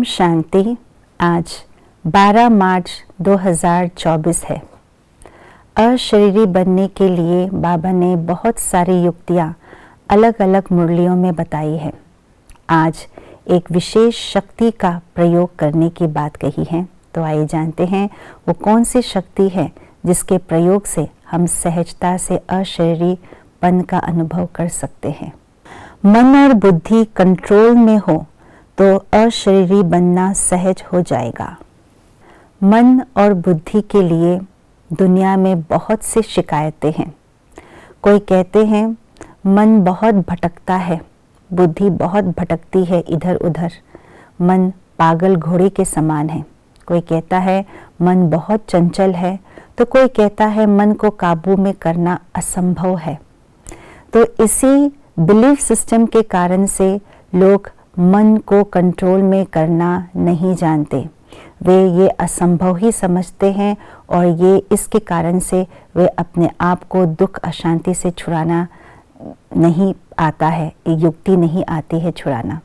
शांति। आज 12 मार्च 2024 है। अशरीरी बनने के लिए बाबा ने बहुत सारी युक्तियाँ अलग अलग मुरलियों में बताई है। आज एक विशेष शक्ति का प्रयोग करने की बात कही है, तो आइए जानते हैं वो कौन सी शक्ति है जिसके प्रयोग से हम सहजता से अशरीरीपन का अनुभव कर सकते हैं। मन और बुद्धि कंट्रोल में हो तो अशरीरी बनना सहज हो जाएगा। मन और बुद्धि के लिए दुनिया में बहुत सी शिकायतें हैं। कोई कहते हैं मन बहुत भटकता है, बुद्धि बहुत भटकती है इधर उधर, मन पागल घोड़े के समान है। कोई कहता है मन बहुत चंचल है, तो कोई कहता है मन को काबू में करना असंभव है। तो इसी बिलीफ सिस्टम के कारण से लोग मन को कंट्रोल में करना नहीं जानते। वे ये असंभव ही समझते हैं और ये इसके कारण से वे अपने आप को दुख अशांति से छुड़ाना नहीं आता है, युक्ति नहीं आती है छुड़ाना।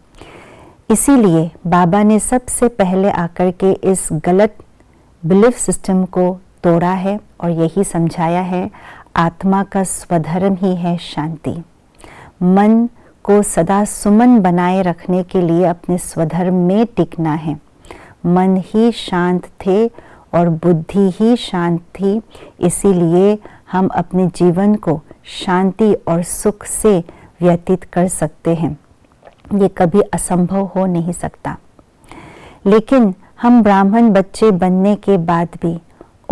इसीलिए बाबा ने सबसे पहले आकर के इस गलत बिलीफ सिस्टम को तोड़ा है और यही समझाया है आत्मा का स्वधर्म ही है शांति। मन को सदा सुमन बनाए रखने के लिए अपने स्वधर्म में टिकना है। मन ही शांत थे और बुद्धि ही शांत थी, इसीलिए हम अपने जीवन को शांति और सुख से व्यतीत कर सकते हैं। ये कभी असंभव हो नहीं सकता। लेकिन हम ब्राह्मण बच्चे बनने के बाद भी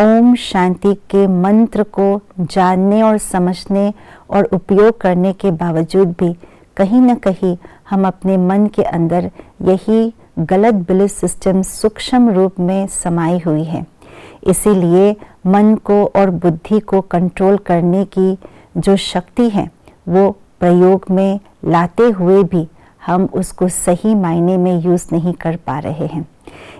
ओम शांति के मंत्र को जानने और समझने और उपयोग करने के बावजूद भी कहीं न कहीं हम अपने मन के अंदर यही गलत बिलीफ सिस्टम सूक्ष्म रूप में समाई हुई है। इसीलिए मन को और बुद्धि को कंट्रोल करने की जो शक्ति है वो प्रयोग में लाते हुए भी हम उसको सही मायने में यूज़ नहीं कर पा रहे हैं।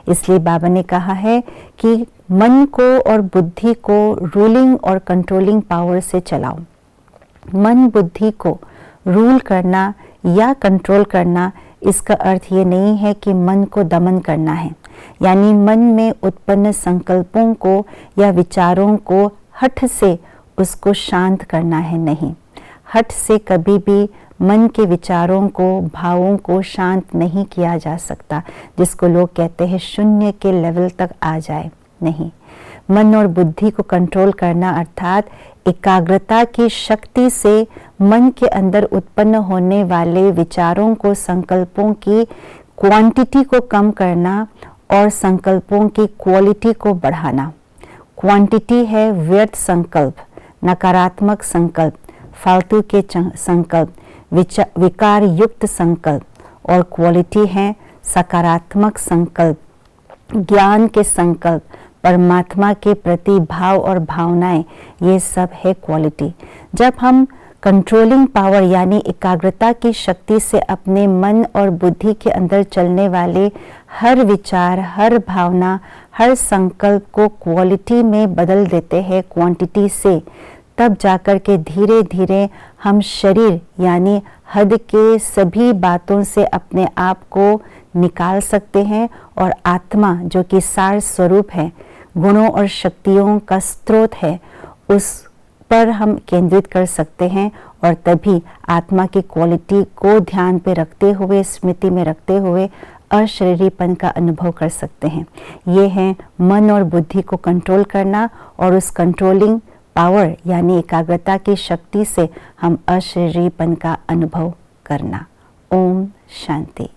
इसलिए बाबा ने कहा है कि मन को और बुद्धि को रूलिंग और कंट्रोलिंग पावर से चलाओ। मन बुद्धि को रूल करना या कंट्रोल करना, इसका अर्थ ये नहीं है कि मन को दमन करना है, यानी मन में उत्पन्न संकल्पों को या विचारों को हठ से उसको शांत करना है। नहीं, हठ से कभी भी मन के विचारों को, भावों को शांत नहीं किया जा सकता, जिसको लोग कहते हैं शून्य के लेवल तक आ जाए। नहीं, मन और बुद्धि को कंट्रोल करना अर्थात एकाग्रता की शक्ति से मन के अंदर उत्पन्न होने वाले विचारों को, संकल्पों की क्वांटिटी को कम करना और संकल्पों की क्वालिटी को बढ़ाना। क्वांटिटी है व्यर्थ संकल्प, नकारात्मक संकल्प, फालतू के संकल्प, विकार युक्त संकल्प, और क्वालिटी है सकारात्मक संकल्प, ज्ञान के संकल्प, परमात्मा के प्रति भाव और भावनाएं, ये सब है क्वालिटी। जब हम कंट्रोलिंग पावर यानी एकाग्रता की शक्ति से अपने मन और बुद्धि के अंदर चलने वाले हर विचार, हर भावना, हर संकल्प को क्वालिटी में बदल देते हैं क्वांटिटी से, तब जाकर के धीरे धीरे हम शरीर यानी हद के सभी बातों से अपने आप को निकाल सकते हैं और आत्मा जो कि सार स्वरूप है, गुणों और शक्तियों का स्रोत है, उस पर हम केंद्रित कर सकते हैं और तभी आत्मा की क्वालिटी को ध्यान पे रखते हुए, स्मृति में रखते हुए अशरीरीपन का अनुभव कर सकते हैं। ये है मन और बुद्धि को कंट्रोल करना और उस कंट्रोलिंग पावर यानी एकाग्रता की शक्ति से हम अशरीरीपन का अनुभव करना। ओम शांति।